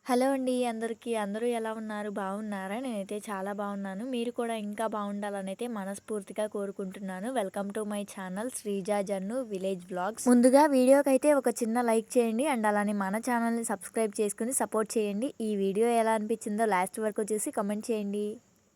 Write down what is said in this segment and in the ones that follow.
Hello అండి అందరికీ. అందరూ ఎలా ఉన్నారు? బాగున్నారా? నేనైతే చాలా బాగున్నాను. మీరు కూడా ఇంకా బాగుండాలనైతే మనస్ఫూర్తిగా కోరుకుంటున్నాను. Welcome to my channel Sreeja Jannu village vlogs. ముందుగా వీడియోకైతే ఒక చిన్న లైక్ చేయండి అండ్ అలానే మన ఛానల్‌ని సబ్స్క్రైబ్ చేసుకొని సపోర్ట్ చేయండి. ఈ వీడియో ఎలా అనిపించిందో లాస్ట్ వరకు చూసి కామెంట్ చేయండి.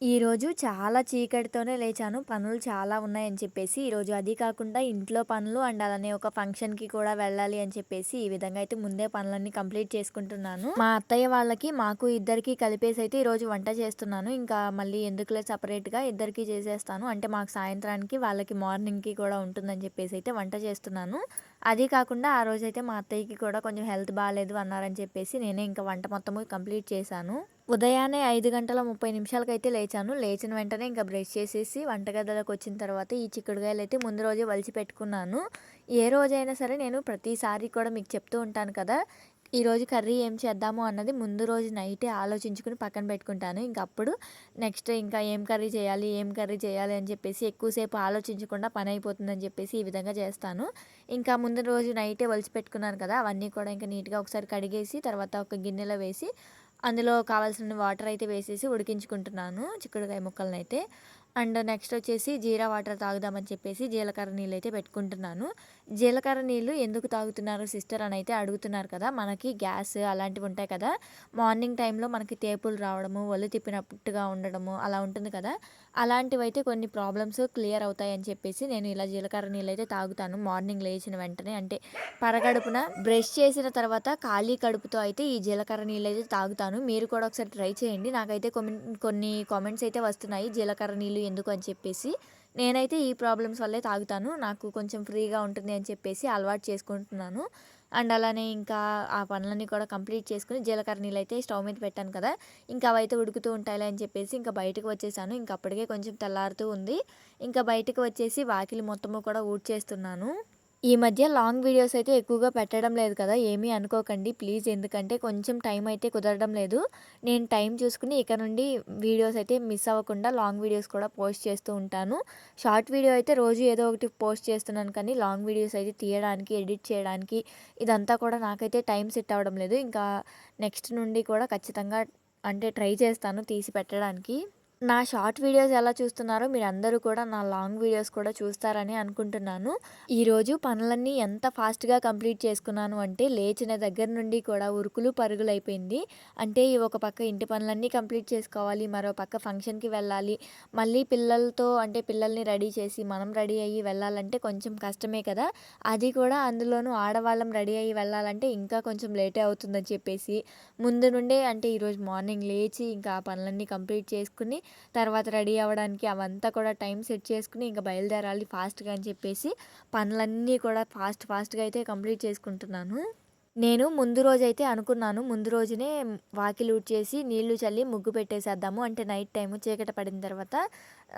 ఈరోజు చాలా చీకటితోనే లేచాను. పనులు చాలా ఉన్నాయని చెప్పేసి ఈరోజు అది కాకుండా ఇంట్లో పనులు అండ్ అలానే ఒక ఫంక్షన్‌కి కూడా వెళ్ళాలి అని చెప్పేసి ఈ విధంగా అయితే ముందే పనులన్నీ కంప్లీట్ చేసుకుంటున్నాను. మా అత్తయ్య వాళ్ళకి, మాకు ఇద్దరికీ కలిపేసి అయితే ఈరోజు వంట చేస్తున్నాను. ఇంకా మళ్ళీ ఎందుకులే సెపరేట్‌గా ఇద్దరికీ చేసేస్తాను. అంటే మాకు సాయంత్రానికి, వాళ్ళకి మార్నింగ్‌కి కూడా ఉంటుందని చెప్పేసి అయితే వంట చేస్తున్నాను. అది కాకుండా ఆ రోజైతే మా అత్తయ్యకి కూడా కొంచెం హెల్త్ బాలేదు అన్నారని చెప్పేసి నేనే ఇంకా వంట మొత్తము కంప్లీట్ చేశాను. ఉదయాన్నే 5 గంటల 30 నిమిషాలకైతే లేచాను. లేచిన వెంటనే ఇంకా బ్రష్ చేసేసి వంటగదిలోకి వచ్చిన తర్వాత ఈ చిక్కుడుగాయలైతే ముందు రోజే వలిచి పెట్టుకున్నాను. ఏ రోజైనా సరే నేను ప్రతిసారి కూడా మీకు చెప్తూ ఉంటాను కదా! ఈరోజు కర్రీ ఏం చేద్దాము అన్నది ముందు రోజు నైటే ఆలోచించుకొని పక్కన పెట్టుకుంటాను. ఇంక అప్పుడు నెక్స్ట్ ఇంకా ఏం కర్రీ చేయాలి, ఏం కర్రీ చేయాలి అని చెప్పేసి ఎక్కువసేపు ఆలోచించకుండా పని అయిపోతుందని చెప్పేసి ఈ విధంగా చేస్తాను. ఇంకా ముందు రోజు నైటే ఒలిచి పెట్టుకున్నాను కదా! అవన్నీ కూడా ఇంకా నీట్‌గా ఒకసారి కడిగేసి తర్వాత ఒక గిన్నెలో వేసి అందులో కావాల్సిన వాటర్ అయితే వేసేసి ఉడికించుకుంటున్నాను చిక్కుడుకాయ ముక్కలనైతే. అండ్ నెక్స్ట్ వచ్చేసి జీరా వాటర్ తాగుదామని చెప్పేసి జీలకర్ర నీళ్ళైతే పెట్టుకుంటున్నాను. జీలకర్ర నీళ్ళు ఎందుకు తాగుతున్నారు సిస్టర్ అని అయితే అడుగుతున్నారు కదా! మనకి గ్యాస్ అలాంటివి ఉంటాయి కదా! మార్నింగ్ టైంలో మనకి తేపులు రావడము, ఒళ్ళు తిప్పినట్టుగా ఉండడము అలా ఉంటుంది కదా! అలాంటివైతే కొన్ని ప్రాబ్లమ్స్ క్లియర్ అవుతాయని చెప్పేసి నేను ఇలా జీలకర్ర నీళ్ళైతే తాగుతాను మార్నింగ్ లేచిన వెంటనే. అంటే పరగడుపున బ్రష్ చేసిన తర్వాత ఖాళీ కడుపుతో అయితే ఈ జీలకర్ర నీళ్ళైతే తాగుతాను. మీరు కూడా ఒకసారి ట్రై చేయండి. నాకైతే కొన్ని కామెంట్స్ అయితే వస్తున్నాయి జీలకర్ర నీళ్ళు ఎందుకు అని చెప్పేసి. నేనైతే ఈ ప్రాబ్లమ్స్ వల్లే తాగుతాను. నాకు కొంచెం ఫ్రీగా ఉంటుంది అని చెప్పేసి అలవాటు చేసుకుంటున్నాను. అండ్ అలానే ఇంకా ఆ పనులన్నీ కూడా కంప్లీట్ చేసుకొని జీలకర్ర నీళ్ళైతే స్టవ్ మీద పెట్టాను కదా! ఇంకా అవైతే ఉడుకుతూ ఉంటాయిలే అని చెప్పేసి ఇంకా బయటకు వచ్చేసాను. ఇంక అప్పటికే కొంచెం తెల్లారుతూ ఉంది. ఇంకా బయటకు వచ్చేసి వాకిలి మొత్తము కూడా ఊడ్చేస్తున్నాను. ఈ మధ్య లాంగ్ వీడియోస్ అయితే ఎక్కువగా పెట్టడం లేదు కదా! ఏమీ అనుకోకండి ప్లీజ్. ఎందుకంటే కొంచెం టైం అయితే కుదరడం లేదు. నేను టైం చూసుకొని ఇక నుండి వీడియోస్ అయితే మిస్ అవ్వకుండా లాంగ్ వీడియోస్ కూడా పోస్ట్ చేస్తూ ఉంటాను. షార్ట్ వీడియో అయితే రోజు ఏదో ఒకటి పోస్ట్ చేస్తున్నాను కానీ లాంగ్ వీడియోస్ అయితే తీయడానికి, ఎడిట్ చేయడానికి ఇదంతా కూడా నాకైతే టైం సెట్ అవ్వడం లేదు. ఇంకా నెక్స్ట్ నుండి కూడా ఖచ్చితంగా అంటే ట్రై చేస్తాను తీసి పెట్టడానికి. నా షార్ట్ వీడియోస్ ఎలా చూస్తున్నారో మీరందరూ కూడా నా లాంగ్ వీడియోస్ కూడా చూస్తారని అనుకుంటున్నాను. ఈరోజు పనులన్నీ ఎంత ఫాస్ట్‌గా కంప్లీట్ చేసుకున్నాను అంటే లేచిన దగ్గర నుండి కూడా ఉరుకులు పరుగులైపోయింది. అంటే ఈ ఒక పక్క ఇంటి పనులన్నీ కంప్లీట్ చేసుకోవాలి. మరో పక్క ఫంక్షన్‌కి వెళ్ళాలి. మళ్ళీ పిల్లలతో అంటే పిల్లల్ని రెడీ చేసి మనం రెడీ అయ్యి వెళ్ళాలంటే కొంచెం కష్టమే కదా! అది కూడా అందులోనూ ఆడవాళ్ళం రెడీ అయ్యి వెళ్ళాలంటే ఇంకా కొంచెం లేటే అవుతుందని చెప్పేసి ముందు నుండే అంటే ఈరోజు మార్నింగ్ లేచి ఇంకా ఆ పనులన్నీ కంప్లీట్ చేసుకొని తర్వాత రెడీ అవ్వడానికి అవంతా కూడా టైం సెట్ చేసుకొని ఇంక బయలుదేరాలి ఫాస్ట్‌గా అని చెప్పేసి పనులన్నీ కూడా ఫాస్ట్‌గా అయితే కంప్లీట్ చేసుకుంటున్నాను. నేను ముందు రోజైతే అనుకున్నాను. ముందు రోజునే వాకిలి ఊడ్చేసి, నీళ్లు చల్లి ముగ్గు పెట్టేసేద్దాము. అంటే నైట్ టైము చీకటి పడిన తర్వాత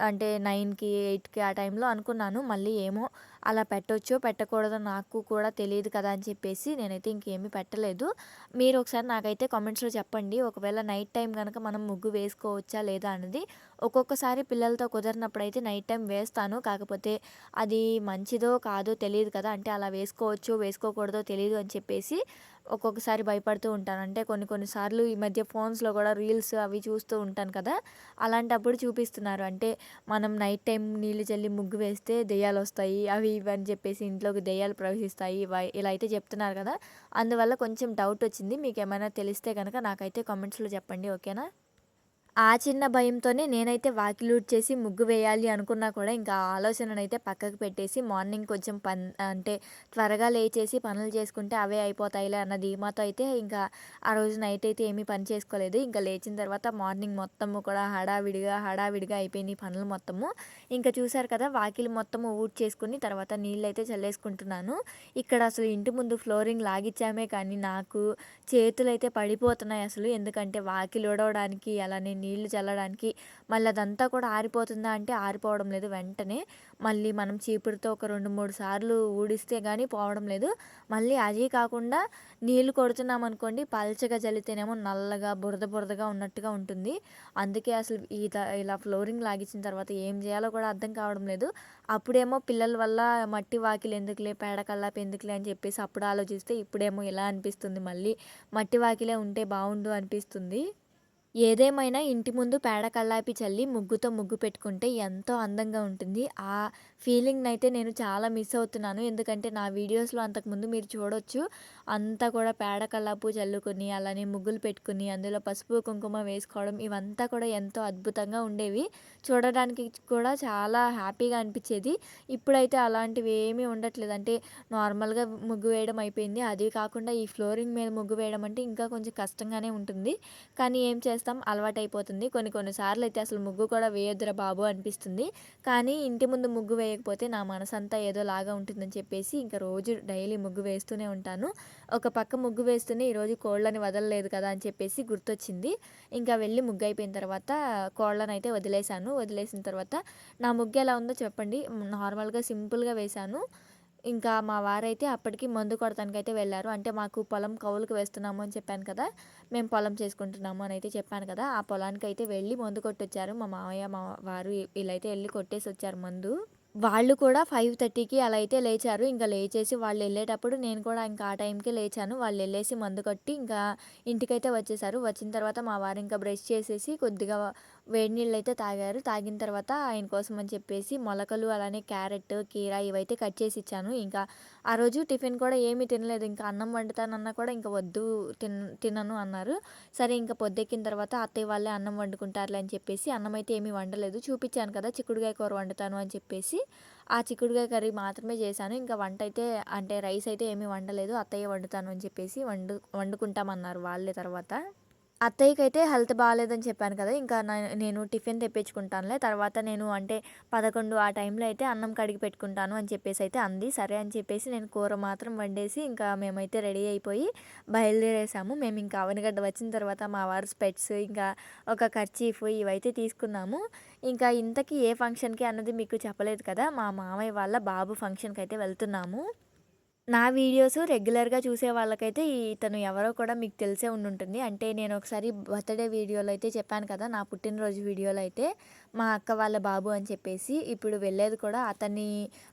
అంటే 9కి, 8కి ఆ టైంలో అనుకున్నాను. మళ్ళీ ఏమో అలా పెట్టొచ్చో, పెట్టకూడదో నాకు కూడా తెలీదు కదా అని చెప్పేసి నేనైతే ఇంకేమీ పెట్టలేదు. మీరు ఒకసారి నాకైతే కామెంట్స్‌లో చెప్పండి. ఒకవేళ నైట్ టైం గనక మనం ముగ్గు వేసుకోవచ్చా లేదా అన్నది. ఒక్కొక్కసారి పిల్లలతో కుదరనప్పుడైతే నైట్ టైం వేస్తాను. కాకపోతే అది మంచిదో కాదో తెలీదు కదా! అంటే అలా వేసుకోవచ్చో, వేసుకోకూడదో తెలీదు అని చెప్పేసి ఒక్కొక్కసారి భయపడుతూ ఉంటాను. అంటే కొన్ని సార్లు ఈ మధ్య ఫోన్స్‌లో కూడా రీల్స్ అవి చూస్తూ ఉంటాను కదా! అలాంటప్పుడు చూపిస్తున్నారు. అంటే మనం నైట్ టైం నీళ్లు చల్లి ముగ్గు వేస్తే దెయ్యాలొస్తాయి. అవి ఇవి అని చెప్పేసి ఇంట్లోకి దెయ్యాలు ప్రవేశిస్తాయి. ఇలా అయితే చెప్తున్నారు కదా! అందువల్ల కొంచెం డౌటొచ్చింది. మీకేమైనా తెలిస్తే గనక నాకైతే కామెంట్స్‌లో చెప్పండి. ఓకేనా? ఆ చిన్న భయంతోనే నేనైతే వాకిలూడ్చేసి ముగ్గు వేయాలి అనుకున్నా కూడా ఇంకా ఆ ఆలోచననైతే పక్కకు పెట్టేసి మార్నింగ్ కొంచెం అంటే త్వరగా లేచేసి పనులు చేసుకుంటే అవే అయిపోతాయిలే అన్న ధీమాతో అయితే ఇంకా ఆ రోజు నైట్ అయితే ఏమీ పని చేసుకోలేదు. ఇంకా లేచిన తర్వాత మార్నింగ్ మొత్తము కూడా హడావిడిగా అయిపోయినాయి పనులు మొత్తము. ఇంకా చూసారు కదా వాకిలి మొత్తము ఊడ్చేసుకొని తర్వాత నీళ్ళైతే చల్లేసుకుంటున్నాను. ఇక్కడ అసలు ఇంటి ముందు ఫ్లోరింగ్ లాగిచ్చామే కానీ నాకు చేతులైతే పడిపోతున్నాయి అసలు. ఎందుకంటే వాకిలి ఊడవడానికి అలానే నీళ్లు చల్లడానికి. మళ్ళీ అదంతా కూడా ఆరిపోతుందా అంటే ఆరిపోవడం లేదు వెంటనే. మళ్ళీ మనం చీపురుతో ఒక 2, 3 సార్లు ఊడిస్తే కానీ పోవడం లేదు. మళ్ళీ అది కాకుండా నీళ్లు కొడుతున్నామనుకోండి, పల్చగా జల్లితేనేమో నల్లగా బురద బురదగా ఉన్నట్టుగా ఉంటుంది. అందుకే అసలు ఇలా ఫ్లోరింగ్ లాగించిన తర్వాత ఏం చేయాలో కూడా అర్థం కావడం లేదు. అప్పుడేమో పిల్లల వల్ల మట్టి వాకిలి ఎందుకులే, పేడ కల్లాపు ఎందుకులే అని చెప్పేసి అప్పుడు ఆలోచిస్తే, ఇప్పుడేమో ఇలా అనిపిస్తుంది, మళ్ళీ మట్టి వాకిలే ఉంటే బాగుండు అనిపిస్తుంది. ఏదేమైనా ఇంటి ముందు పేడ కల్లాపి చల్లి ముగ్గుతో ముగ్గు పెట్టుకుంటే ఎంతో అందంగా ఉంటుంది. ఆ ఫీలింగ్‌నైతే నేను చాలా మిస్ అవుతున్నాను. ఎందుకంటే నా వీడియోస్‌లో అంతకుముందు మీరు చూడొచ్చు. అంతా కూడా పేడ కల్లాపు చల్లుకొని, అలానే ముగ్గులు పెట్టుకొని, అందులో పసుపు, కుంకుమ వేసుకోవడం ఇవంతా కూడా ఎంతో అద్భుతంగా ఉండేవి. చూడడానికి కూడా చాలా హ్యాపీగా అనిపిచ్చేది. ఇప్పుడైతే అలాంటివి ఏమీ ఉండట్లేదు. అంటే నార్మల్‌గా ముగ్గు వేయడం అయిపోయింది. అది కాకుండా ఈ ఫ్లోరింగ్ మీద ముగ్గు వేయడం అంటే ఇంకా కొంచెం కష్టంగానే ఉంటుంది. కానీ ఏం చేస్తాం, అలవాటైపోతుంది. కొన్ని సార్లు అయితే అసలు ముగ్గు కూడా వేయొద్దురా బాబు అనిపిస్తుంది. కానీ ఇంటి ముందు ముగ్గు వేయకపోతే నా మనసంతా ఏదోలాగా ఉంటుందని చెప్పేసి ఇంకా రోజు డైలీ ముగ్గు వేస్తూనే ఉంటాను. ఒక పక్క ముగ్గు వేస్తూనే ఈరోజు కోళ్ళని వదలలేదు కదా అని చెప్పేసి గుర్తొచ్చింది. ఇంకా వెళ్ళి ముగ్గు అయిపోయిన తర్వాత కోళ్ళనైతే వదిలేశాను. వదిలేసిన తర్వాత నా ముగ్గు ఎలా ఉందో చెప్పండి. నార్మల్‌గా సింపుల్‌గా వేశాను. ఇంకా మా వారైతే అప్పటికి మందు కొడతానికైతే వెళ్లారు. అంటే మాకు పొలం కౌలుకి వేస్తున్నాము అని చెప్పాను కదా! మేము పొలం చేసుకుంటున్నాము అని అయితే చెప్పాను కదా! ఆ పొలానికైతే వెళ్ళి మందు కొట్టొచ్చారు. మా మామయ్య, మా వారు వీళ్ళైతే ఎళ్లి కొట్టేసొచ్చారు మందు. వాళ్ళు కూడా 5:30కి అలా అయితే లేచారు. ఇంక లేచేసి వాళ్ళెళ్ళేటప్పుడు నేను కూడా ఇంకా ఆ టైంకే లేచాను. వాళ్ళెళ్ళేసి మందు కొట్టి ఇంకా ఇంటికైతే వచ్చేసారు. వచ్చిన తర్వాత మా వారు ఇంకా బ్రష్ చేసేసి కొద్దిగా వేడి నీళ్ళైతే తాగారు. తాగిన తర్వాత ఆయన కోసం అని చెప్పేసి మొలకలు, అలానే క్యారెట్, కీర ఇవైతే కట్ చేసి ఇచ్చాను. ఇంకా ఆ రోజు టిఫిన్ కూడా ఏమీ తినలేదు. ఇంకా అన్నం వండుతానన్నా కూడా ఇంక వద్దు, తినను అన్నారు. సరే ఇంక పొద్దెక్కిన తర్వాత అత్తయ్య వాళ్ళే అన్నం వండుకుంటారులే అని చెప్పేసి అన్నం అయితే ఏమీ వండలేదు. చూపించాను కదా చిక్కుడుగాయ కూర వండుతాను అని చెప్పేసి. ఆ చిక్కుడుగాయ కర్రీ మాత్రమే చేశాను. ఇంకా వంట అయితే అంటే రైస్ అయితే ఏమీ వండలేదు. అత్తయ్య వండుతాను అని చెప్పేసి వండుకుంటామన్నారు వాళ్ళే తర్వాత. అత్తయ్యకైతే హెల్త్ బాలేదని చెప్పాను కదా! ఇంకా నేను టిఫిన్ తెప్పించుకుంటానులే. తర్వాత నేను అంటే 11 ఆ టైంలో అయితే అన్నం కడిగి పెట్టుకుంటాను అని చెప్పేసి అయితే అంది. సరే అని చెప్పేసి నేను కూర మాత్రం వండేసి ఇంకా మేమైతే రెడీ అయిపోయి బయలుదేరేసాము. మేము ఇంకా అవనిగడ్డ వచ్చిన తర్వాత మా వారు స్పెట్స్, ఇంకా ఒక కర్చీఫ్ ఇవైతే తీసుకున్నాము. ఇంకా ఇంతకీ ఏ ఫంక్షన్‌కి అన్నది మీకు చెప్పలేదు కదా! మా మామయ్య వాళ్ళ బాబు ఫంక్షన్‌కి అయితే వెళ్తున్నాము. నా వీడియోస్ రెగ్యులర్‌గా చూసే వాళ్ళకైతే ఇతను ఎవరో కూడా మీకు తెలిసే ఉండుంటుంది. అంటే నేను ఒకసారి బర్త్‌డే వీడియోలో అయితే చెప్పాను కదా! నా పుట్టినరోజు వీడియోలో అయితే మా అక్క వాళ్ళ బాబు అని చెప్పేసి. ఇప్పుడు వెళ్ళేది కూడా అతని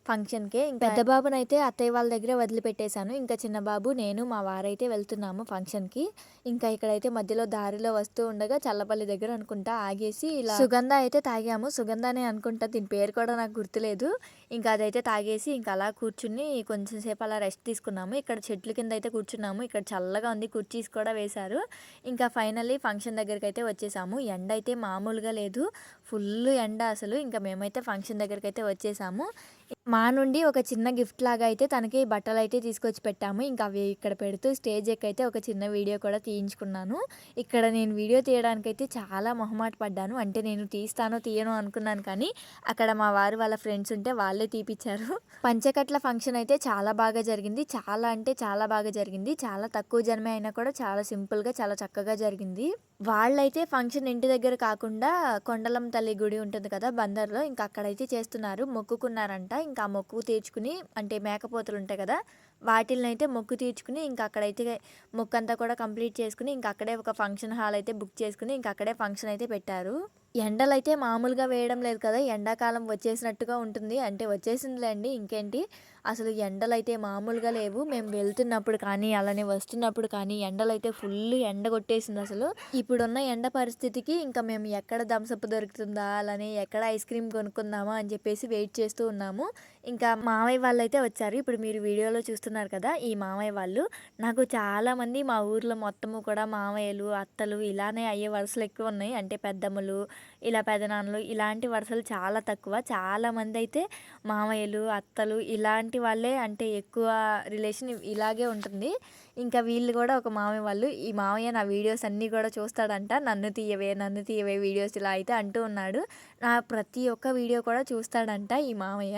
ఫంక్షన్‌కే. పెద్ద బాబునైతే అత్తయ్య వాళ్ళ దగ్గరే వదిలిపెట్టేశాను. ఇంకా చిన్న బాబు, నేను, మా వారైతే వెళ్తున్నాము ఫంక్షన్‌కి. ఇంకా ఇక్కడైతే మధ్యలో దారిలో వస్తూ ఉండగా చల్లపల్లి దగ్గర అనుకుంటా ఆగేసి ఇలా సుగంధ అయితే తాగాము. సుగంధనే అనుకుంటా, దీని పేరు కూడా నాకు గుర్తులేదు. ఇంకా అదైతే తాగేసి ఇంకా అలా కూర్చుని కొంచెం సేపు అలా రెస్ట్ తీసుకున్నాము. ఇక్కడ చెట్ల కింద అయితే కూర్చున్నాము. ఇక్కడ చల్లగా ఉంది. కుర్చీస్ కూడా వేశారు. ఇంకా ఫైనల్లీ ఫంక్షన్ దగ్గరికైతే వచ్చేసాము. ఎండ అయితే మామూలుగా లేదు. ఫుల్ ఎండ అసలు. ఇంకా మేమైతే ఫంక్షన్ దగ్గరికైతే వచ్చేసాము. మా నుండి ఒక చిన్న గిఫ్ట్ లాగా అయితే తనకి బట్టలైతే తీసుకొచ్చి పెట్టాము. ఇంకా అవి ఇక్కడ పెడుతూ స్టేజ్ ఎక్కైతే ఒక చిన్న వీడియో కూడా తీయించుకున్నాను. ఇక్కడ నేను వీడియో తీయడానికైతే చాలా మొహమాట పడ్డాను. అంటే నేను తీస్తానో తీయనో అనుకున్నాను కానీ అక్కడ మా వారు వాళ్ళ ఫ్రెండ్స్ ఉంటే వాళ్ళే తీపిచ్చారు. పంచకట్ల ఫంక్షన్ అయితే చాలా బాగా జరిగింది. చాలా అంటే చాలా బాగా జరిగింది. చాలా తక్కువ జనమే అయినా కూడా చాలా సింపుల్‌గా చాలా చక్కగా జరిగింది. వాళ్ళైతే ఫంక్షన్ ఇంటి దగ్గర కాకుండా కొండలం తల్లి గుడి ఉంటుంది కదా బందర్‌లో, ఇంకా అక్కడైతే చేస్తున్నారు. మొక్కుకున్నారంట. ఇంకా ఆ మొక్కు తీర్చుకుని, అంటే మేకపోతులు ఉంటాయి కదా, వాటిల్నైతే మొక్కు తీర్చుకుని ఇంకా అక్కడైతే మొక్కంతా కూడా కంప్లీట్ చేసుకుని ఇంకా అక్కడే ఒక ఫంక్షన్ హాల్ అయితే బుక్ చేసుకుని ఇంకా అక్కడే ఫంక్షన్ అయితే పెట్టారు. ఎండలైతే మామూలుగా వేయడం లేదు కదా! ఎండాకాలం వచ్చేసినట్టుగా ఉంటుంది. అంటే వచ్చేసిందిలేండి ఇంకేంటి. అసలు ఎండలైతే మామూలుగా లేవు. మేము వెళ్తున్నప్పుడు కానీ, అలానే వస్తున్నప్పుడు కానీ ఎండలైతే ఫుల్ ఎండ కొట్టేసిందసలు. ఇప్పుడున్న ఎండ పరిస్థితికి ఇంకా మేము ఎక్కడ థమ్సప్ దొరుకుతుందా, అలానే ఎక్కడ ఐస్ క్రీమ్ కొనుక్కుందామా అని చెప్పేసి వెయిట్ చేస్తూ ఉన్నాము. ఇంకా మామయ్య వాళ్ళైతే వచ్చారు. ఇప్పుడు మీరు వీడియోలో చూస్తున్నారు కదా, ఈ మామయ్య వాళ్ళు. నాకు చాలామంది మా ఊర్లో మొత్తము కూడా మామయ్యలు, అత్తలు ఇలానే అయ్యే వరుసలు ఎక్కువ ఉన్నాయి. అంటే పెద్దమ్మలు, ఇలా పెదనాన్నలు ఇలాంటి వరుసలు చాలా తక్కువ. చాలామంది అయితే మామయ్యలు, అత్తలు ఇలాంటి వాళ్ళే, అంటే ఎక్కువ రిలేషన్ ఇలాగే ఉంటుంది. ఇంకా వీళ్ళు కూడా ఒక మామయ్య వాళ్ళు. ఈ మామయ్య నా వీడియోస్ అన్నీ కూడా చూస్తాడంట. నన్ను తీయవే వీడియోస్ ఇలా అయితే అంటూ ఉన్నాడు. నా ప్రతి ఒక్క వీడియో కూడా చూస్తాడంట ఈ మామయ్య.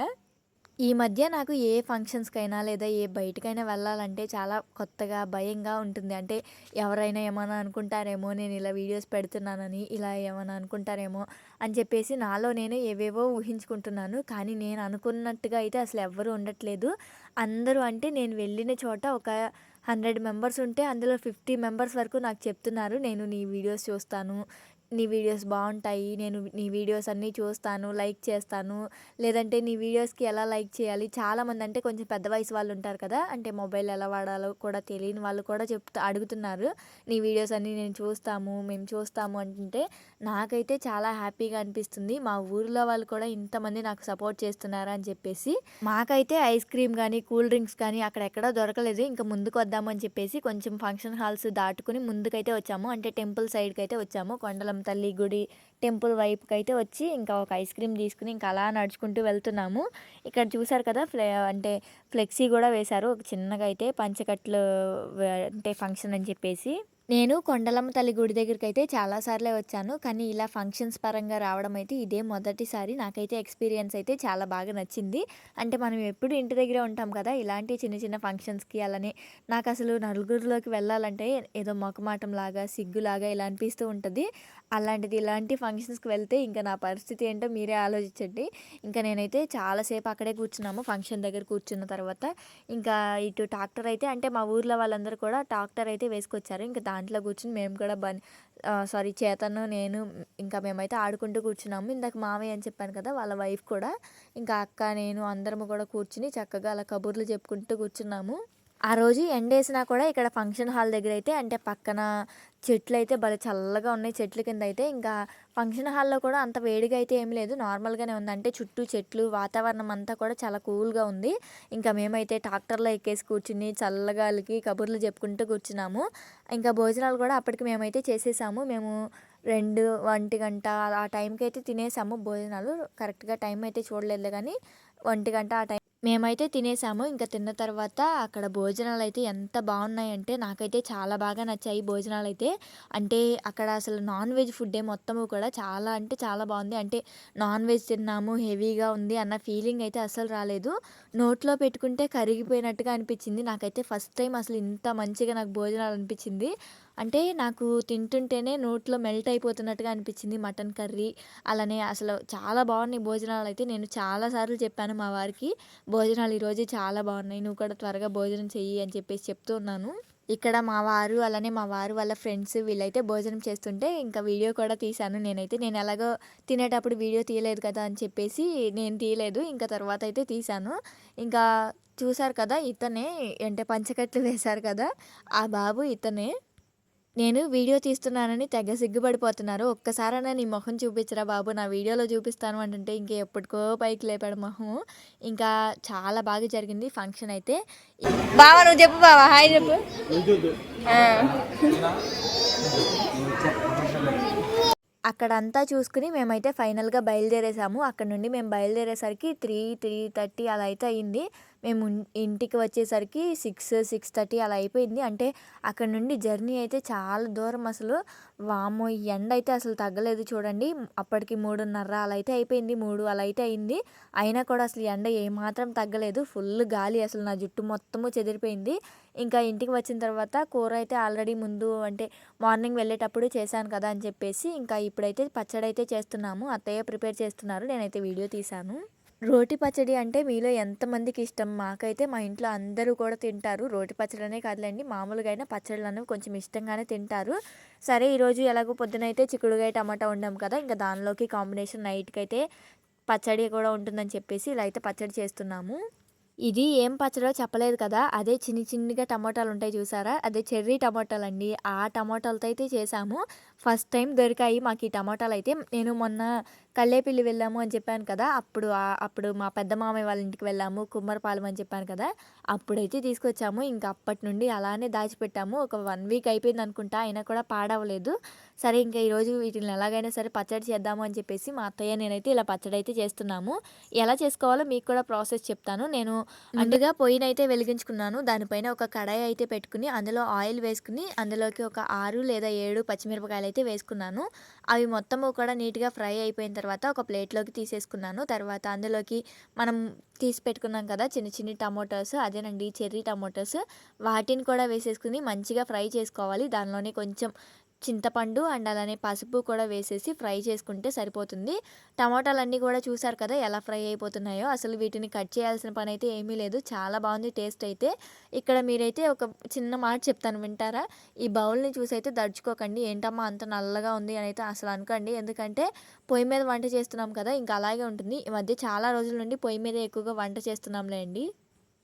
ఈ మధ్య నాకు ఏ ఫంక్షన్స్‌కైనా లేదా ఏ బయటికైనా వెళ్ళాలంటే చాలా కొత్తగా, భయంగా ఉంటుంది. అంటే ఎవరైనా ఏమన్నా అనుకుంటారేమో నేను ఇలా వీడియోస్ పెడుతున్నానని, ఇలా ఏమన్నా అనుకుంటారేమో అని చెప్పేసి నాలో నేను ఏవేవో ఊహించుకుంటున్నాను. కానీ నేను అనుకున్నట్టుగా అయితే అసలు ఎవ్వరు ఉండట్లేదు. అందరూ అంటే నేను వెళ్ళిన చోట ఒక 100 మెంబర్స్ ఉంటే అందులో 50 మెంబర్స్ వరకు నాకు చెప్తున్నారు. నేను నీ వీడియోస్ చూస్తాను. నీ వీడియోస్ బావుంటాయి. నేను నీ వీడియోస్ అన్నీ చూస్తాను, లైక్ చేస్తాను. లేదంటే నీ వీడియోస్‌కి ఎలా లైక్ చేయాలి? చాలామంది అంటే కొంచెం పెద్ద వయసు వాళ్ళు ఉంటారు కదా! అంటే మొబైల్ ఎలా వాడాలో కూడా తెలియని వాళ్ళు కూడా అడుగుతున్నారు. నీ వీడియోస్ అన్నీ మేము చూస్తాము అంటుంటే నాకైతే చాలా హ్యాపీగా అనిపిస్తుంది. మా ఊరిలో వాళ్ళు కూడా ఇంతమంది నాకు సపోర్ట్ చేస్తున్నారా అని చెప్పేసి. మాకైతే ఐస్ క్రీమ్ గానీ, కూల్ డ్రింక్స్ కానీ అక్కడెక్కడా దొరకలేదు. ఇంక ముందుకు వద్దామని చెప్పేసి కొంచెం ఫంక్షన్ హాల్స్ దాటుకొని ముందుకైతే వచ్చాము. అంటే టెంపుల్ సైడ్‌కైతే వచ్చాము. కొండలమ్మ తల్లి గుడి టెంపుల్ వైపుకైతే వచ్చి ఇంకా ఒక ఐస్ క్రీమ్ తీసుకొని ఇంకా అలా నడుచుకుంటూ వెళ్తున్నాము. ఇక్కడ చూసారు కదా! అంటే ఫ్లెక్సీ గూడా వేశారు. ఒక చిన్నగా అయితే పంచకట్లు అంటే ఫంక్షన్ అని చెప్పేసి. నేను కొండలమ్మ తల్లి గుడి దగ్గరికైతే చాలా సార్లే వచ్చాను. కానీ ఇలా ఫంక్షన్స్ పరంగా రావడం అయితే ఇదే మొదటిసారి. నాకైతే ఎక్స్‌పీరియన్స్ అయితే చాలా బాగా నచ్చింది. అంటే మనం ఎప్పుడు ఇంటి దగ్గరే ఉంటాం కదా! ఇలాంటి చిన్న చిన్న ఫంక్షన్స్‌కి అలానే నాకసలు నలుగురిలోకి వెళ్ళాలంటే ఏదో మొఖమాటంలాగా, సిగ్గులాగా ఇలా అనిపిస్తూ ఉంటది. అలాంటిది ఇలాంటి ఫంక్షన్స్‌కి వెళ్తే ఇంక నా పరిస్థితి ఏంటో మీరే ఆలోచించండి. ఇంక నేనైతే చాలా సేపు అక్కడే కూర్చున్నాము. ఫంక్షన్ దగ్గర కూర్చున్న తర్వాత ఇంకా ఇటు ట్రాక్టర్ అయితే అంటే మా ఊర్లో వాళ్ళందరూ కూడా ట్రాక్టర్ అయితే వేసుకొచ్చారు. ఇంక దాంట్లో కూర్చొని మేము కూడా చేతను, నేను ఇంకా మేమైతే ఆడుకుంటూ కూర్చున్నాము. ఇందాక మామయ్య అని చెప్పాను కదా! వాళ్ళ వైఫ్ కూడా ఇంకా అక్క, నేను అందరము కూడా కూర్చుని చక్కగా అలా కబుర్లు చెప్పుకుంటూ కూర్చున్నాము. ఆ రోజు ఎండేసినా కూడా ఇక్కడ ఫంక్షన్ హాల్ దగ్గరైతే అంటే పక్కన చెట్లయితే భలే చల్లగా ఉన్నాయి. చెట్ల కిందయితే ఇంకా ఫంక్షన్ హాల్‌లో కూడా అంత వేడిగా అయితే ఏమి లేదు. నార్మల్‌గానే ఉంది. అంటే చుట్టూ చెట్లు, వాతావరణం అంతా కూడా చాలా కూల్‌గా ఉంది. ఇంకా మేమైతే ట్రాక్టర్‌లో ఎక్కేసి కూర్చుని చల్లగాలికి కబుర్లు చెప్పుకుంటూ కూర్చున్నాము. ఇంకా భోజనాలు కూడా అప్పటికి మేమైతే చేసేసాము. మేము 2, 1 ఆ టైంకి అయితే తినేసాము భోజనాలు. కరెక్ట్‌గా టైం అయితే చూడలేదులే గానీ 1 ఆ టైం మేమైతే తినేసాము. ఇంక తిన్న తర్వాత అక్కడ భోజనాలైతే ఎంత బావున్నాయంటే నాకైతే చాలా బాగా నచ్చాయి భోజనాలైతే. అంటే అక్కడ అసలు నాన్ వెజ్ ఫుడ్డే మొత్తము కూడా చాలా అంటే చాలా బావుంది. అంటే నాన్ వెజ్ తిన్నాము, హెవీగా ఉంది అన్న ఫీలింగ్ అయితే అస్సలు రాలేదు. నోట్లో పెట్టుకుంటే కరిగిపోయినట్టుగా అనిపిచ్చింది. నాకైతే ఫస్ట్ టైమ్ అసలు ఇంత మంచిగా నాకు భోజనాలు అనిపిచ్చింది. అంటే నాకు తింటుంటేనే నోట్లో మెల్ట్ అయిపోతున్నట్టుగా అనిపిచ్చింది మటన్ కర్రీ. అలానే అసలు చాలా బావున్నాయి భోజనాలైతే. నేను చాలా సార్లు చెప్పాను మా వారికి, భోజనాలు ఈరోజు చాలా బావున్నాయి. నువ్వు కూడా త్వరగా భోజనం చెయ్యి అని చెప్పేసి చెప్తూ ఉన్నాను. ఇక్కడ మా వారు, అలానే మా వారు వాళ్ళ ఫ్రెండ్స్ వీళ్ళైతే భోజనం చేస్తుంటే ఇంకా వీడియో కూడా తీశాను నేనైతే. నేను ఎలాగో తినేటప్పుడు వీడియో తీయలేదు కదా అని చెప్పేసి నేను తీయలేదు. ఇంకా తర్వాత అయితే తీశాను. ఇంకా చూసారు కదా! ఇతనే అంటే పంచకట్లు వేశారు కదా! ఆ బాబు ఇతనే. నేను వీడియో తీస్తున్నానని తెగ సిగ్గుపడిపోతున్నారు. "ఒక్కసారైనా నీ మొహం చూపించరా బాబు! నా వీడియోలో చూపిస్తాను" అంటుంటే ఇంక ఎప్పటికో పైకి లేపాడు మొహం. ఇంకా చాలా బాగా జరిగింది ఫంక్షన్ అయితే. బావ నువ్వు చెప్పు బావ హాయ్ చెప్పు. ఆ! అక్కడంతా చూసుకొని మేమైతే ఫైనల్‌గా బయలుదేరేసాము. అక్కడి నుండి మేము బయలుదేరేసరికి 3:30 అలా అయితే అయింది. మేము ఇంటికి వచ్చేసరికి 6:30 అలా అయిపోయింది. అంటే అక్కడి నుండి జర్నీ అయితే చాలా దూరం అసలు. వామ్మో! ఈ ఎండ అయితే అసలు తగ్గలేదు చూడండి. అప్పటికి 3:30 అలా అయితే అయిపోయింది. 3 అలా అయితే అయింది. అయినా కూడా అసలు ఎండ ఏమాత్రం తగ్గలేదు. ఫుల్ గాలి అసలు నా జుట్టు మొత్తము చెదిరిపోయింది. ఇంకా ఇంటికి వచ్చిన తర్వాత కూర అయితే ఆల్రెడీ ముందు అంటే మార్నింగ్ వెళ్ళేటప్పుడు చేశాను కదా అని చెప్పేసి ఇంకా ఇప్పుడైతే పచ్చడైతే చేస్తున్నాము. అత్తయ్య ప్రిపేర్ చేస్తున్నారు. నేనైతే వీడియో తీశాను. రోటి పచ్చడి అంటే మీలో ఎంతమందికి ఇష్టం? మాకైతే మా ఇంట్లో అందరూ కూడా తింటారు. రోటి పచ్చడనే కాదులెండి మామూలుగా అయినా పచ్చళ్ళనేవి కొంచెం ఇష్టంగానే తింటారు. సరే ఈరోజు ఎలాగో పొద్దునైతే చిక్కుడుగాయ టమాటా వండాం కదా! ఇంకా దానిలోకి కాంబినేషన్ నైట్‌కైతే పచ్చడి కూడా ఉంటుందని చెప్పేసి ఇలా అయితే పచ్చడి చేస్తున్నాము. ఇది ఏం పచ్చడో చెప్పలేదు కదా! అదే చిన్ని చిన్నిగా టమోటాలుంటాయి చూసారా? అదే చెర్రీ టమోటాలండి. ఆ టమోటాలతో అయితే చేశాము. ఫస్ట్ టైమ్ దొరికాయి మాకీ టమోటాలైతే. నేను మొన్న కల్లేపల్లి వెళ్ళాము అని చెప్పాను కదా! అప్పుడు మా పెద్ద మామయ్య వాళ్ళ ఇంటికి వెళ్ళాము. కుమ్మరపాలెం అని చెప్పాను కదా! అప్పుడైతే తీసుకొచ్చాము. ఇంక అప్పటి నుండి అలానే దాచిపెట్టాము. ఒక 1 వీక్ అయిపోయిందనుకుంటా. అయినా కూడా పాడవలేదు. సరే ఇంక ఈరోజు వీటిల్ని ఎలాగైనా సరే పచ్చడి చేద్దాము అని చెప్పేసి మా అత్తయ్య నేనైతే ఇలా పచ్చడైతే చేస్తున్నాము. ఎలా చేసుకోవాలో మీకు కూడా ప్రాసెస్ చెప్తాను. నేను ముందుగా పొయ్యినైతే వెలిగించుకున్నాను. దానిపైన ఒక కడాయి అయితే పెట్టుకుని అందులో ఆయిల్ వేసుకుని అందులోకి ఒక 6 లేదా 7 పచ్చిమిరపకాయలైతే వేసుకున్నాను. అవి మొత్తము కూడా నీట్‌గా ఫ్రై అయిపోయిన తర్వాత ఒక ప్లేట్‌లోకి తీసేసుకున్నాను. తర్వాత అందులోకి మనం తీసి పెట్టుకున్నాం కదా! చిన్ని చిన్ని టమోటాస్ అదేనండి చెర్రీ టమోటాస్ వాటిని కూడా వేసేసుకుని మంచిగా ఫ్రై చేసుకోవాలి. దానిలోనే కొంచెం చింతపండు అండ్ అలానే పసుపు కూడా వేసేసి ఫ్రై చేసుకుంటే సరిపోతుంది. టమాటాలన్నీ కూడా చూసారు కదా ఎలా ఫ్రై అయిపోతున్నాయో. అసలు వీటిని కట్ చేయాల్సిన పనైతే ఏమీ లేదు. చాలా బాగుంది టేస్ట్ అయితే. ఇక్కడ మీరైతే ఒక చిన్న మాట చెప్తాను వింటారా? ఈ బౌల్‌ని చూసైతే దడుచుకోకండి. ఏంటమ్మా అంత నల్లగా ఉంది అనైతే అసలు అనకండి. ఎందుకంటే పొయ్యి మీద వంట చేస్తున్నాం కదా! ఇంకా అలాగే ఉంటుంది. ఈ మధ్య చాలా రోజుల నుండి పొయ్యి మీదే ఎక్కువగా వంట చేస్తున్నాంలేండి.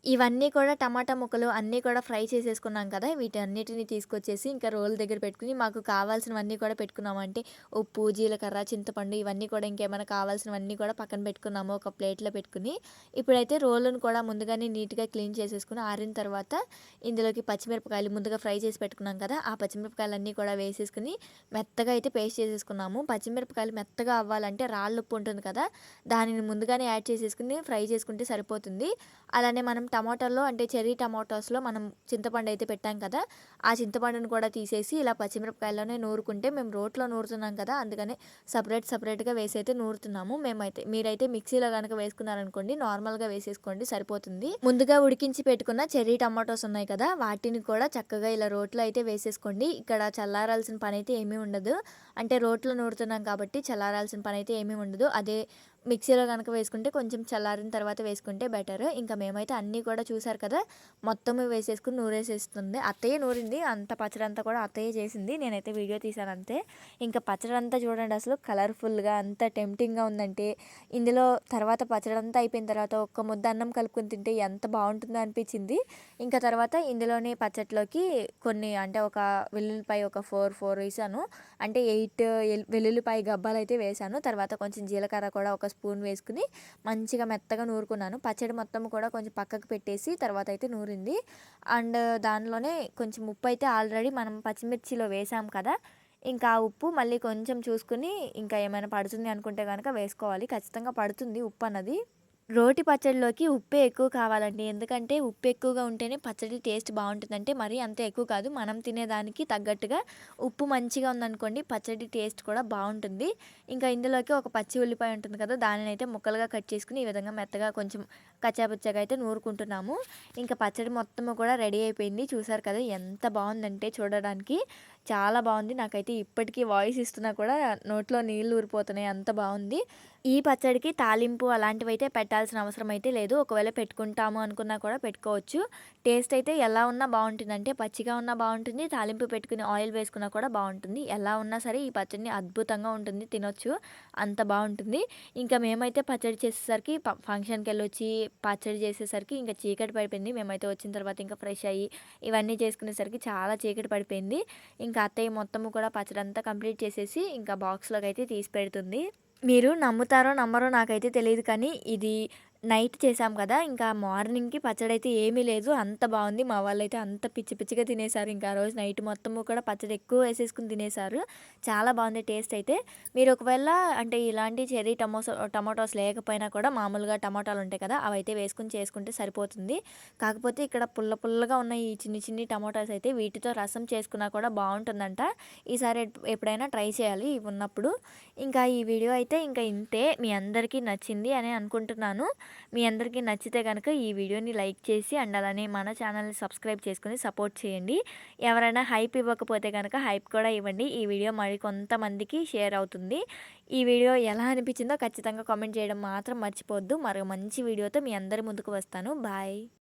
ఇవన్నీ కూడా టమాటా ముక్కలు అన్నీ కూడా ఫ్రై చేసేసుకున్నాం కదా! వీటన్నిటిని తీసుకొచ్చేసి ఇంకా రోలు దగ్గర పెట్టుకొని మాకు కావాల్సినవన్నీ కూడా పెట్టుకున్నాము. అంటే ఉప్పు, జీలకర్ర, చింతపండు ఇవన్నీ కూడా ఇంకేమైనా కావాల్సినవన్నీ కూడా పక్కన పెట్టుకున్నాము ఒక ప్లేట్‌లో పెట్టుకొని. ఇప్పుడైతే రోలును కూడా ముందుగానే నీట్‌గా క్లీన్ చేసేసుకొని ఆరిన తర్వాత ఇందులోకి పచ్చిమిరపకాయలు ముందుగా ఫ్రై చేసి పెట్టుకున్నాం కదా! ఆ పచ్చిమిరపకాయలన్నీ కూడా వేసేసుకొని మెత్తగా అయితే పేస్ట్ చేసేసుకున్నాము. పచ్చిమిరపకాయలు మెత్తగా అవ్వాలంటే రాళ్ళుప్పు ఉంటుంది కదా! దానిని ముందుగానే యాడ్ చేసేసుకొని ఫ్రై చేసుకుంటే సరిపోతుంది. అలానే మనం టమాటాల్లో అంటే చెర్రీ టమాటోస్‌లో మనం చింతపండు అయితే పెట్టాం కదా! ఆ చింతపండును కూడా తీసేసి ఇలా పచ్చిమిరపకాయల్లోనే నూరుకుంటే మేము రోట్లో నూరుతున్నాం కదా! అందుకనే సెపరేట్‌గా వేసైతే నూరుతున్నాము. మీరైతే మిక్సీలో గనక వేసుకున్నారనుకోండి నార్మల్‌గా వేసేసుకోండి సరిపోతుంది. ముందుగా ఉడికించి పెట్టుకున్న చెర్రీ టమాటోస్ ఉన్నాయి కదా! వాటిని కూడా చక్కగా ఇలా రోట్లో అయితే వేసేసుకోండి. ఇక్కడ చల్లారాల్సిన పనైతే ఏమీ ఉండదు. అంటే రోట్లో నూరుతున్నాం కాబట్టి చల్లారాల్సిన పనైతే ఏమీ ఉండదు. అదే మిక్సీలో గనక వేసుకుంటే కొంచెం చల్లారిన తర్వాత వేసుకుంటే బెటర్. ఇంకా మేమైతే అన్నీ కూడా చూసారు కదా! మొత్తము వేసేసుకొని నూరేసేస్తుంది. అత్తయ్య నూరింది. అంత పచ్చడంతా కూడా అత్తయ్య చేసింది. నేనైతే వీడియో తీశాను అంతే. ఇంకా పచ్చడంతా చూడండి అసలు కలర్‌ఫుల్‌గా అంత టెంప్టింగ్‌గా ఉందంటే, ఇందులో తర్వాత పచ్చడంతా అయిపోయిన తర్వాత ఒక్క ముద్ద అన్నం కలుపుకొని తింటే ఎంత బావుంటుందో అనిపించింది. ఇంకా తర్వాత ఇందులోనే పచ్చట్లోకి కొన్ని అంటే ఒక వెల్లుల్లిపాయ ఒక 4 వేసాను. అంటే 8 వెల్లుల్లిపాయ గబ్బాలైతే వేశాను. తర్వాత కొంచెం జీలకర్ర కూడా ఒక స్పూన్ వేసుకుని మంచిగా మెత్తగా నూరుకున్నాను. పచ్చడి మొత్తం కూడా కొంచెం పక్కకు పెట్టేసి తర్వాత అయితే నూరింది. అండ్ దానిలోనే కొంచెం ఉప్పు అయితే ఆల్రెడీ మనం పచ్చిమిర్చిలో వేసాం కదా! ఇంకా ఆ ఉప్పు మళ్ళీ కొంచెం చూసుకొని ఇంకా ఏమైనా పడుతుంది అనుకుంటే గనక వేసుకోవాలి. ఖచ్చితంగా పడుతుంది ఉప్పన్నది. రోటి పచ్చడిలోకి ఉప్పే ఎక్కువ కావాలండి. ఎందుకంటే ఉప్పు ఎక్కువగా ఉంటేనే పచ్చడి టేస్ట్ బావుంటుంది. అంటే మరీ అంత ఎక్కువ కాదు. మనం తినేదానికి తగ్గట్టుగా ఉప్పు మంచిగా ఉందనుకోండి పచ్చడి టేస్ట్ కూడా బావుంటుంది. ఇంకా ఇందులోకి ఒక పచ్చి ఉల్లిపాయ ఉంటుంది కదా! దానినైతే ముక్కలుగా కట్ చేసుకొని ఈ విధంగా మెత్తగా కొంచెం కచ్చాపిచ్చాగా అయితే నూరుకుంటున్నాము. ఇంకా పచ్చడి మొత్తము కూడా రెడీ అయిపోయింది. చూసారు కదా! ఎంత బావుందంటే చూడడానికి చాలా బావుంది. నాకైతే ఇప్పటికి వాయిస్ ఇస్తున్నా కూడా నోట్లో నీళ్లు ఊరిపోతున్నాయి. అంత బావుంది. ఈ పచ్చడికి తాలింపు అలాంటివైతే పెట్టాల్సిన అవసరం అయితే లేదు. ఒకవేళ పెట్టుకుంటాము అనుకున్నా కూడా పెట్టుకోవచ్చు. టేస్ట్ అయితే ఎలా ఉన్నా బావుంటుంది. అంటే పచ్చిగా ఉన్నా బావుంటుంది. తాలింపు పెట్టుకుని ఆయిల్ వేసుకున్నా కూడా బావుంటుంది. ఎలా ఉన్నా సరే ఈ పచ్చడిని అద్భుతంగా ఉంటుంది. తినొచ్చు. అంత బావుంటుంది. ఇంకా మేమైతే పచ్చడి చేసేసరికి ఫంక్షన్‌కెళ్ళొచ్చి పచ్చడి చేసేసరికి ఇంకా చీకటి పడిపోయింది. మేమైతే వచ్చిన తర్వాత ఇంకా ఫ్రెష్ అయ్యి ఇవన్నీ చేసుకునేసరికి చాలా చీకటి పడిపోయింది. ఇంకా అత్తయ్య మొత్తము కూడా పచ్చడంతా కంప్లీట్ చేసేసి ఇంకా బాక్స్‌లోకి అయితే తీసి పెడుతుంది. మీరు నమ్ముతారో నమ్మరో నాకైతే తెలీదు కానీ ఇది నైట్ చేశాం కదా! ఇంకా మార్నింగ్‌కి పచ్చడైతే ఏమీ లేదు. అంత బావుంది. మా వాళ్ళైతే అంత పిచ్చి పిచ్చిగా తినేసారు. ఇంకా ఆ రోజు నైట్ మొత్తము కూడా పచ్చడి ఎక్కువ వేసేసుకొని తినేసారు. చాలా బావుంది టేస్ట్ అయితే. మీరు ఒకవేళ అంటే ఇలాంటి చెర్రీ టమాటోస్ లేకపోయినా కూడా మామూలుగా టమాటాలు ఉంటాయి కదా! అవైతే వేసుకొని చేసుకుంటే సరిపోతుంది. కాకపోతే ఇక్కడ పుల్ల పుల్లగా ఉన్న ఈ చిన్ని చిన్ని టమాటాస్ అయితే వీటితో రసం చేసుకున్నా కూడా బావుంటుందంట. ఈసారి ఎప్పుడైనా ట్రై చేయాలి ఇవి ఉన్నప్పుడు. ఇంకా ఈ వీడియో అయితే ఇంకా ఇంతే. మీ అందరికీ నచ్చింది అని అనుకుంటున్నాను. మీ అందరికీ నచ్చితే గనక ఈ వీడియోని లైక్ చేసి అండ్ అలానే మన ఛానల్‌ని సబ్స్క్రైబ్ చేసుకొని సపోర్ట్ చేయండి. ఎవరైనా హైప్ ఇవ్వకపోతే గనక హైప్ కూడా ఇవ్వండి. ఈ వీడియో మరికొంతమందికి షేర్ అవుతుంది. ఈ వీడియో ఎలా అనిపించిందో ఖచ్చితంగా కామెంట్ చేయడం మాత్రం మర్చిపోవద్దు. మరో మంచి వీడియోతో మీ అందరి ముందుకు వస్తాను. బాయ్.